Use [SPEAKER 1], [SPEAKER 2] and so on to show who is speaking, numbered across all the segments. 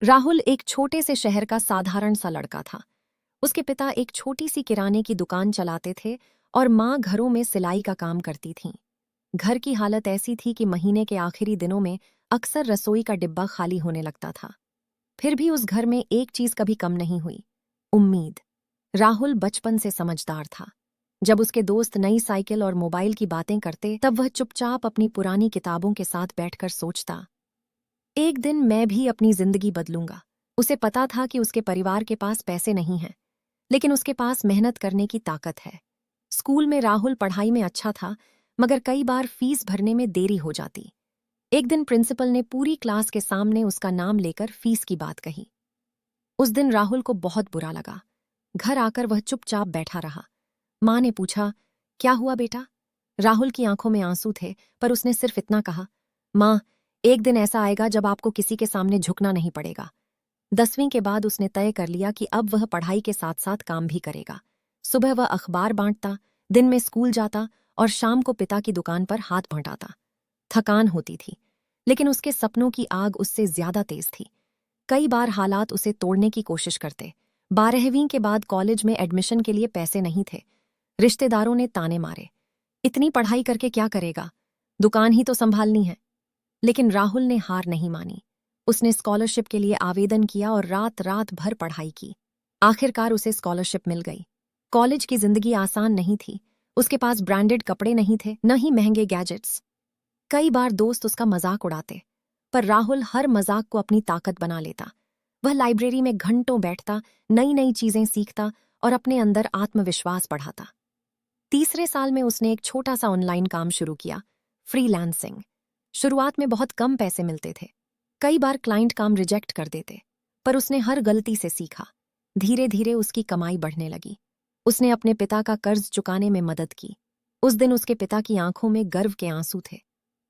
[SPEAKER 1] राहुल एक छोटे से शहर का साधारण सा लड़का था। उसके पिता एक छोटी सी किराने की दुकान चलाते थे और माँ घरों में सिलाई का काम करती थीं। घर की हालत ऐसी थी कि महीने के आखिरी दिनों में अक्सर रसोई का डिब्बा खाली होने लगता था। फिर भी उस घर में एक चीज कभी कम नहीं हुई, उम्मीद। राहुल बचपन से समझदार था। जब उसके दोस्त नई साइकिल और मोबाइल की बातें करते तब वह चुपचाप अपनी पुरानी किताबों के साथ बैठकर सोचता, एक दिन मैं भी अपनी जिंदगी बदलूंगा। उसे पता था कि उसके परिवार के पास पैसे नहीं हैं, लेकिन उसके पास मेहनत करने की ताकत है। स्कूल में राहुल पढ़ाई में अच्छा था, मगर कई बार फीस भरने में देरी हो जाती। एक दिन प्रिंसिपल ने पूरी क्लास के सामने उसका नाम लेकर फीस की बात कही। उस दिन राहुल को बहुत बुरा लगा। घर आकर वह चुपचाप बैठा रहा। माँ ने पूछा, क्या हुआ बेटा? राहुल की आंखों में आंसू थे, पर उसने सिर्फ इतना कहा, माँ, एक दिन ऐसा आएगा जब आपको किसी के सामने झुकना नहीं पड़ेगा। 10वीं के बाद उसने तय कर लिया कि अब वह पढ़ाई के साथ साथ काम भी करेगा। सुबह वह अखबार बांटता, दिन में स्कूल जाता और शाम को पिता की दुकान पर हाथ बंटाता। थकान होती थी, लेकिन उसके सपनों की आग उससे ज्यादा तेज थी। कई बार हालात उसे तोड़ने की कोशिश करते। 12वीं के बाद कॉलेज में एडमिशन के लिए पैसे नहीं थे। रिश्तेदारों ने ताने मारे, इतनी पढ़ाई करके क्या करेगा, दुकान ही तो संभालनी है। लेकिन राहुल ने हार नहीं मानी। उसने स्कॉलरशिप के लिए आवेदन किया और रात रात भर पढ़ाई की। आखिरकार उसे स्कॉलरशिप मिल गई। कॉलेज की जिंदगी आसान नहीं थी। उसके पास ब्रांडेड कपड़े नहीं थे, न ही महंगे गैजेट्स। कई बार दोस्त उसका मजाक उड़ाते, पर राहुल हर मजाक को अपनी ताकत बना लेता। वह लाइब्रेरी में घंटों बैठता, नई नई चीजें सीखता और अपने अंदर आत्मविश्वास बढ़ाता। तीसरे साल में उसने एक छोटा सा ऑनलाइन काम शुरू किया, फ्रीलांसिंग। शुरुआत में बहुत कम पैसे मिलते थे। कई बार क्लाइंट काम रिजेक्ट कर देते, पर उसने हर गलती से सीखा। धीरे धीरे उसकी कमाई बढ़ने लगी। उसने अपने पिता का कर्ज चुकाने में मदद की। उस दिन उसके पिता की आंखों में गर्व के आंसू थे।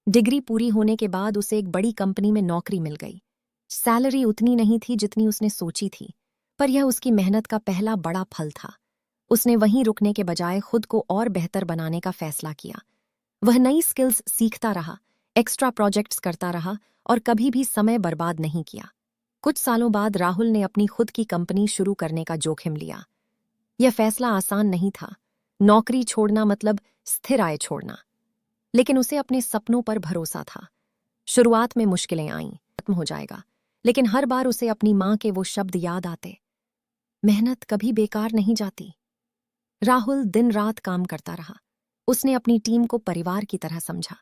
[SPEAKER 1] डिग्री पूरी होने के बाद उसे एक बड़ी कंपनी में नौकरी मिल गई। सैलरी उतनी नहीं थी जितनी उसने सोची थी, पर यह उसकी मेहनत का पहला बड़ा फल था। उसने वहीं रुकने के बजाय खुद को और बेहतर बनाने का फैसला किया। वह नई स्किल्स सीखता रहा, एक्स्ट्रा प्रोजेक्ट्स करता रहा और कभी भी समय बर्बाद नहीं किया। कुछ सालों बाद राहुल ने अपनी खुद की कंपनी शुरू करने का जोखिम लिया। यह फैसला आसान नहीं था। नौकरी छोड़ना मतलब स्थिर आय छोड़ना, लेकिन उसे अपने सपनों पर भरोसा था। शुरुआत में मुश्किलें आईं, खत्म हो जाएगा, लेकिन हर बार उसे अपनी माँ के वो शब्द याद आते, मेहनत कभी बेकार नहीं जाती। राहुल दिन रात काम करता रहा। उसने अपनी टीम को परिवार की तरह समझा,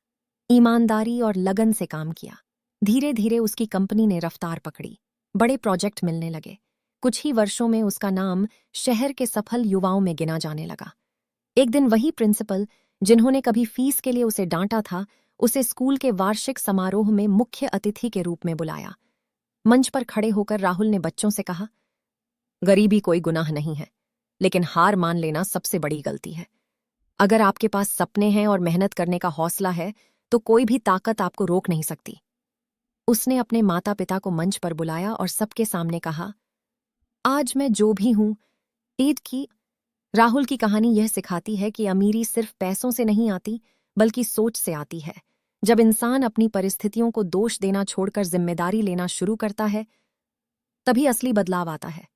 [SPEAKER 1] ईमानदारी और लगन से काम किया। धीरे धीरे उसकी कंपनी ने रफ्तार पकड़ी। बड़े प्रोजेक्ट मिलने लगे। कुछ ही वर्षों में उसका नाम शहर के सफल युवाओं में गिना जाने लगा। एक दिन वही प्रिंसिपल जिन्होंने कभी फीस के लिए उसे डांटा था, उसे स्कूल के वार्षिक समारोह में मुख्य अतिथि के रूप में बुलाया। मंच पर खड़े होकर राहुल ने बच्चों से कहा, गरीबी कोई गुनाह नहीं है, लेकिन हार मान लेना सबसे बड़ी गलती है। अगर आपके पास सपने हैं और मेहनत करने का हौसला है, तो कोई भी ताकत आपको रोक नहीं सकती। उसने अपने माता पिता को मंच पर बुलाया और सबके सामने कहा, आज मैं जो भी हूं, ईद की। राहुल की कहानी यह सिखाती है कि अमीरी सिर्फ पैसों से नहीं आती, बल्कि सोच से आती है। जब इंसान अपनी परिस्थितियों को दोष देना छोड़कर जिम्मेदारी लेना शुरू करता है, तभी असली बदलाव आता है।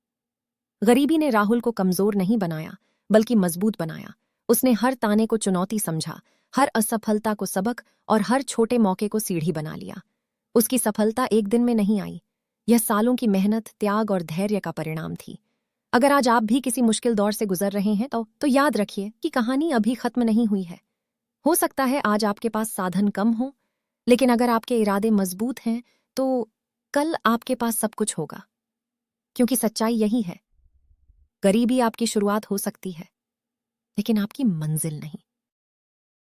[SPEAKER 1] गरीबी ने राहुल को कमजोर नहीं बनाया, बल्कि मजबूत बनाया। उसने हर ताने को चुनौती समझा, हर असफलता को सबक और हर छोटे मौके को सीढ़ी बना लिया। उसकी सफलता एक दिन में नहीं आई। यह सालों की मेहनत, त्याग और धैर्य का परिणाम थी। अगर आज आप भी किसी मुश्किल दौर से गुजर रहे हैं तो याद रखिए कि कहानी अभी खत्म नहीं हुई है। हो सकता है आज आपके पास साधन कम हो, लेकिन अगर आपके इरादे मजबूत हैं तो कल आपके पास सब कुछ होगा। क्योंकि सच्चाई यही है, गरीबी आपकी शुरुआत हो सकती है, लेकिन आपकी मंजिल नहीं।